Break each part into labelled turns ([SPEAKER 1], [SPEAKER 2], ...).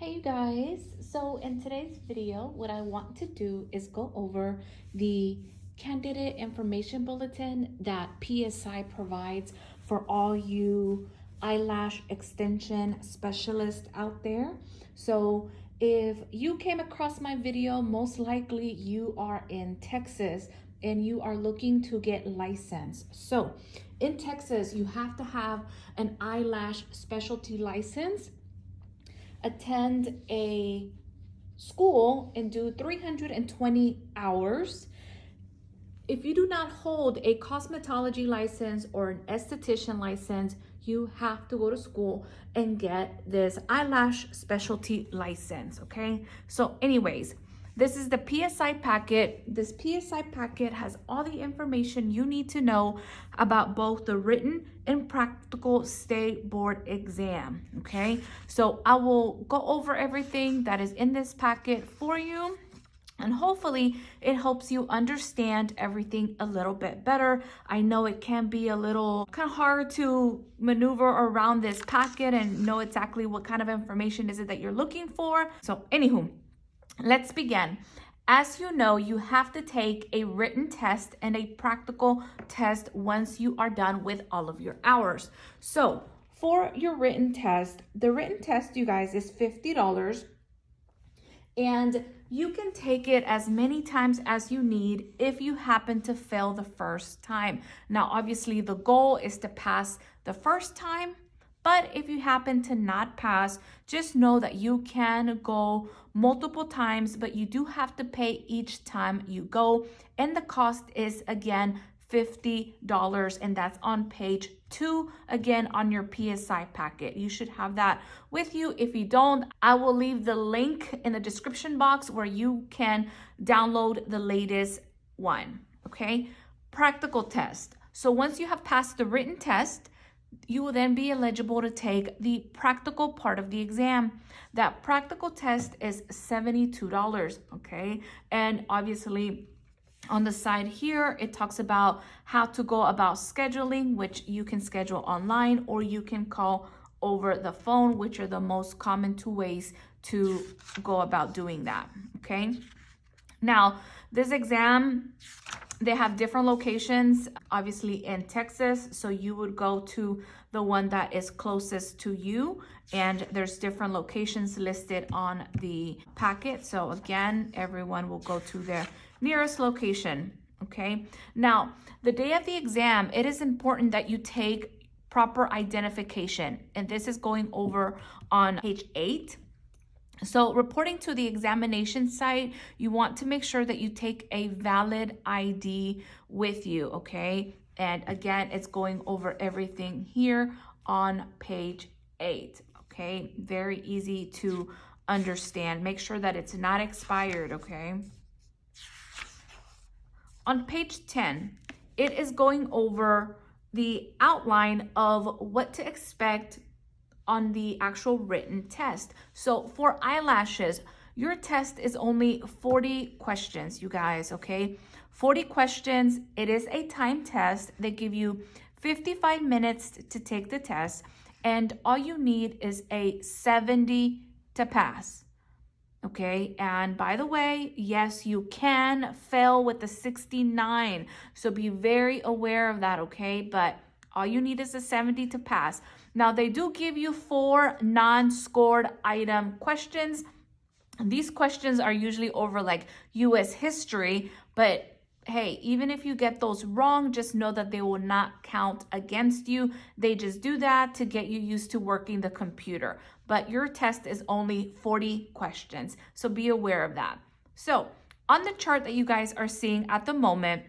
[SPEAKER 1] Hey you guys, so in today's video, what I want to do is go over the candidate information bulletin that PSI provides for all you eyelash extension specialists out there. So if you came across my video, most likely you are in Texas and you are looking to get licensed. So in Texas, you have to have an eyelash specialty license, attend a school, and do 320 hours. If you do not hold a cosmetology license or an esthetician license, you have to go to school and get this eyelash specialty license, okay? So anyways, this is the PSI packet. This PSI packet has all the information you need to know about both the written and practical state board exam, okay? So I will go over everything that is in this packet for you, and hopefully it helps you understand everything a little bit better. I know it can be a little kind of hard to maneuver around this packet and know exactly what kind of information is it that you're looking for. So anywho, let's begin. As you know, you have to take a written test and a practical test once you are done with all of your hours. So for your written test, the written test, you guys, is $50. And you can take it as many times as you need if you happen to fail the first time. Now, obviously, the goal is to pass the first time, but if you happen to not pass, just know that you can go multiple times, but you do have to pay each time you go. And the cost is, again, $50, and that's on page 2, again, on your PSI packet. You should have that with you. If you don't, I will leave the link in the description box where you can download the latest one, okay? Practical test. So once you have passed the written test, you will then be eligible to take the practical part of the exam. That practical test is $72, okay? And obviously, on the side here, it talks about how to go about scheduling, which you can schedule online or you can call over the phone, which are the most common two ways to go about doing that, okay? Now, this exam, they have different locations, obviously in Texas, so you would go to the one that is closest to you, and there's different locations listed on the packet. So again, everyone will go to their nearest location, okay? Now, the day of the exam, it is important that you take proper identification, and this is going over on page 8. So reporting to the examination site, you want to make sure that you take a valid ID with you, okay? And again, it's going over everything here on page 8, okay? Very easy to understand. Make sure that it's not expired, okay? On page 10, it is going over the outline of what to expect on the actual written test. So for eyelashes, your test is only 40 questions, you guys, okay? 40 questions. It is a time test. They give you 55 minutes to take the test, and all you need is a 70 to pass. Okay, and by the way, yes, you can fail with the 69. So be very aware of that, okay? But all you need is a 70 to pass. Now, they do give you 4 non-scored item questions. These questions are usually over like US history, but hey, even if you get those wrong, just know that they will not count against you. They just do that to get you used to working the computer. But your test is only 40 questions, so be aware of that. So on the chart that you guys are seeing at the moment,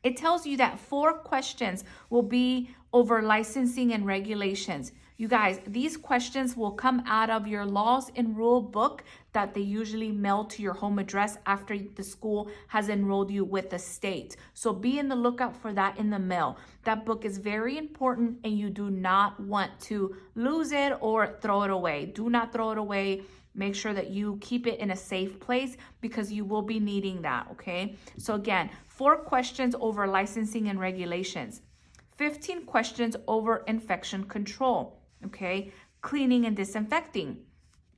[SPEAKER 1] it tells you that 4 questions will be over licensing and regulations. You guys, these questions will come out of your laws and rule book that they usually mail to your home address after the school has enrolled you with the state. So be in the lookout for that in the mail. That book is very important and you do not want to lose it or throw it away. Do not throw it away. Make sure that you keep it in a safe place because you will be needing that, okay? So again, 4 questions over licensing and regulations, 15 questions over infection control, okay? Cleaning and disinfecting,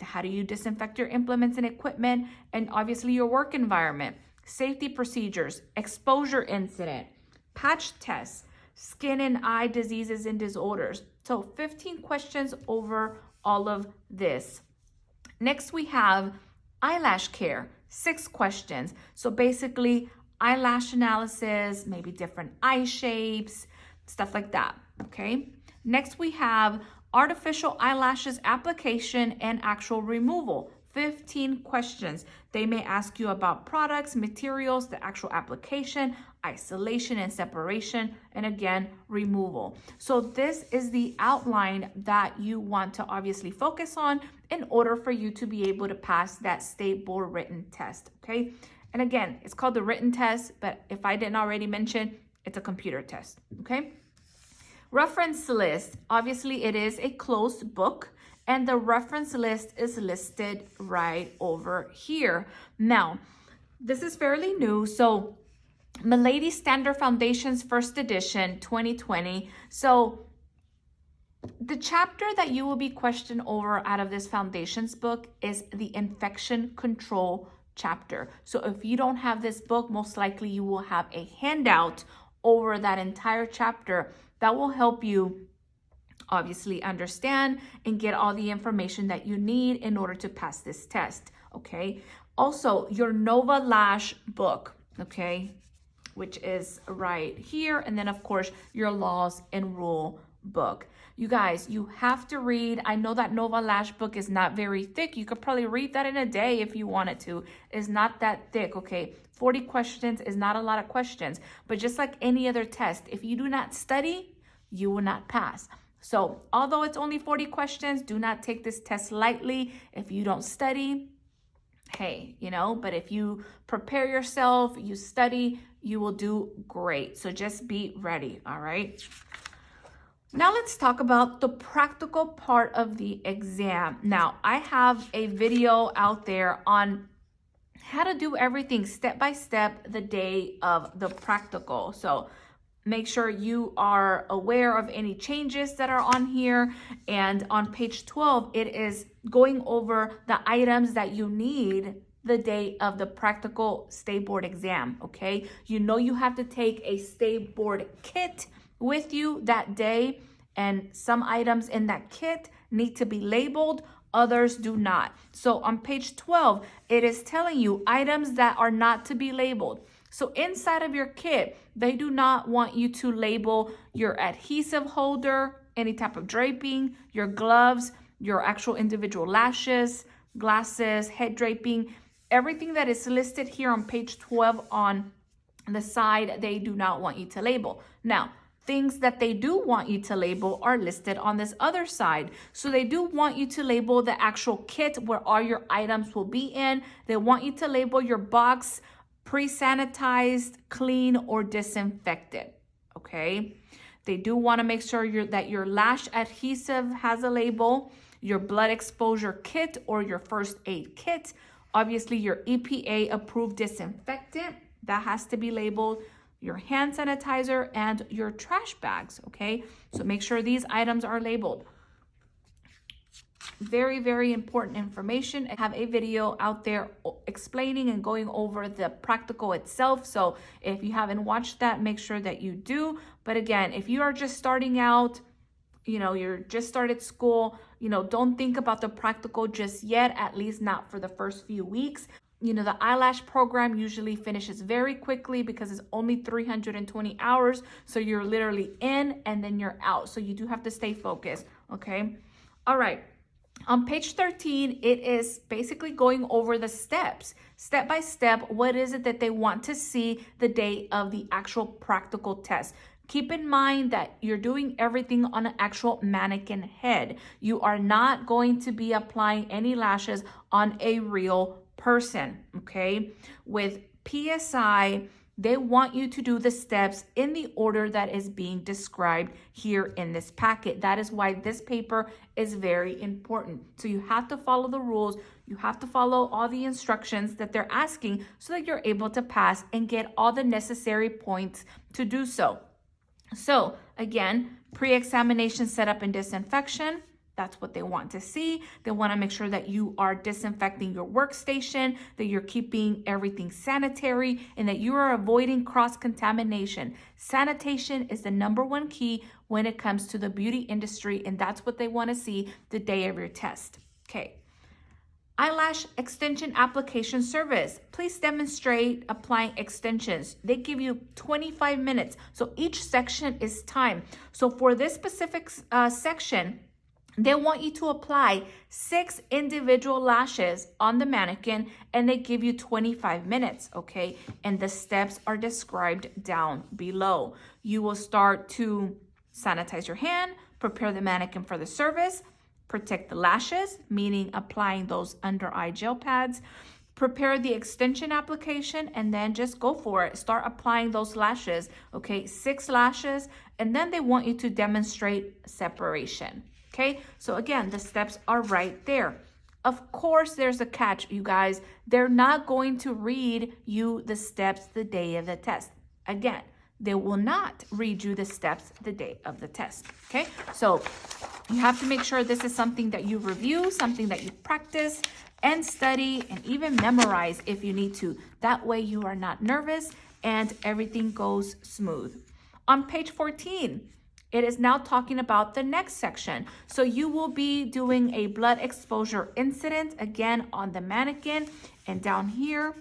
[SPEAKER 1] How do you disinfect your implements and equipment, and obviously your work environment, safety procedures, exposure incident, patch tests, skin and eye diseases and disorders. So 15 questions over all of this. Next, we have eyelash care, 6 questions. So basically, eyelash analysis, maybe different eye shapes, stuff like that, okay? Next, we have artificial eyelashes application and actual removal, 15 questions. They may ask you about products, materials, the actual application, isolation and separation, and again, removal. So this is the outline that you want to obviously focus on in order for you to be able to pass that state board written test, okay? And again, it's called the written test, but if I didn't already mention, it's a computer test, okay? Reference list, obviously it is a closed book, and the reference list is listed right over here. Now, this is fairly new, so Milady Standard Foundations First Edition 2020. So the chapter that you will be questioned over out of this foundations book is the infection control chapter. So if you don't have this book, most likely you will have a handout over that entire chapter that will help you obviously understand and get all the information that you need in order to pass this test, okay? Also, your Nova Lash book, okay, which is right here. And then, of course, your laws and rule book. You guys, you have to read. I know that Nova Lash book is not very thick. You could probably read that in a day if you wanted to. It's not that thick, okay? 40 questions is not a lot of questions. But just like any other test, if you do not study, you will not pass. So although it's only 40 questions, do not take this test lightly. If you don't study, hey, you know, but if you prepare yourself, you study, you will do great. So just be ready, all right? Now let's talk about the practical part of the exam. Now, I have a video out there on how to do everything step by step the day of the practical. So make sure you are aware of any changes that are on here. And on page 12, it is going over the items that you need the day of the practical state board exam, okay? You know you have to take a state board kit with you that day, and some items in that kit need to be labeled, others do not. So on page 12, it is telling you items that are not to be labeled. So inside of your kit, they do not want you to label your adhesive holder, any type of draping, your gloves, your actual individual lashes, glasses, head draping, everything that is listed here on page 12 on the side, they do not want you to label. Now, things that they do want you to label are listed on this other side. So they do want you to label the actual kit where all your items will be in. They want you to label your box pre-sanitized, clean, or disinfected, okay? They do want to make sure that your lash adhesive has a label, your blood exposure kit or your first aid kit, obviously your EPA approved disinfectant, that has to be labeled, your hand sanitizer, and your trash bags, okay? So make sure these items are labeled. Very, very important information. I have a video out there explaining and going over the practical itself. So if you haven't watched that, make sure that you do. But again, if you are just starting out, you know, you're just started school, you know, don't think about the practical just yet, at least not for the first few weeks. You know, the eyelash program usually finishes very quickly because it's only 320 hours. So you're literally in and then you're out. So you do have to stay focused, okay? All right. On page 13, it is basically going over the steps, step by step. What is it that they want to see the day of the actual practical test? Keep in mind that you're doing everything on an actual mannequin head. You are not going to be applying any lashes on a real person, okay? With PSI, they want you to do the steps in the order that is being described here in this packet. That is why this paper is very important. So you have to follow the rules. You have to follow all the instructions that they're asking so that you're able to pass and get all the necessary points to do so. So again, pre-examination setup and disinfection, That's what they want to see. They want to make sure that you are disinfecting your workstation, that you're keeping everything sanitary, and that you are avoiding cross-contamination. Sanitation is the #1 key when it comes to the beauty industry, and that's what they want to see the day of your test. Okay. Eyelash extension application service. Please demonstrate applying extensions. They give you 25 minutes. So each section is timed. So for this specific section, they want you to apply 6 individual lashes on the mannequin, and they give you 25 minutes, okay? And the steps are described down below. You will start to sanitize your hand, prepare the mannequin for the service, protect the lashes, meaning applying those under eye gel pads, prepare the extension application, and then just go for it. Start applying those lashes, okay? 6 lashes, and then they want you to demonstrate separation, okay? So again, the steps are right there. Of course, there's a catch, you guys. They're not going to read you the steps the day of the test. Again, they will not read you the steps the day of the test, okay? So you have to make sure this is something that you review, something that you practice and study and even memorize if you need to. That way you are not nervous and everything goes smooth. On page 14, it is now talking about the next section. So you will be doing a blood exposure incident again on the mannequin, and down here,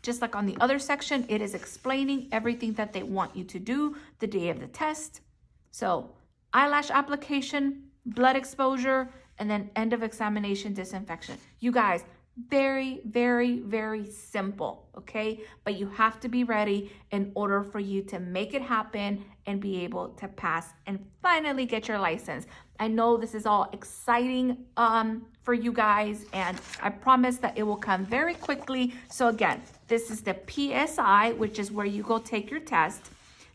[SPEAKER 1] just like on the other section, it is explaining everything that they want you to do the day of the test. So eyelash application, blood exposure, and then end of examination disinfection. You guys, very, very, very simple, okay? But you have to be ready in order for you to make it happen and be able to pass and finally get your license. I know this is all exciting for you guys, and I promise that it will come very quickly. So again, this is the PSI, which is where you go take your test.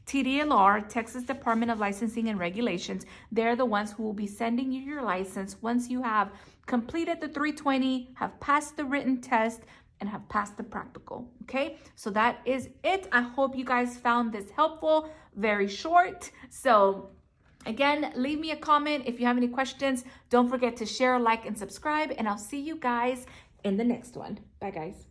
[SPEAKER 1] TDLR, Texas Department of Licensing and Regulations, they're the ones who will be sending you your license once you have completed the 320, have passed the written test, and have passed the practical, okay? So that is it. I hope you guys found this helpful, very short. So again, leave me a comment if you have any questions. Don't forget to share, like, and subscribe, and I'll see you guys in the next one. Bye, guys.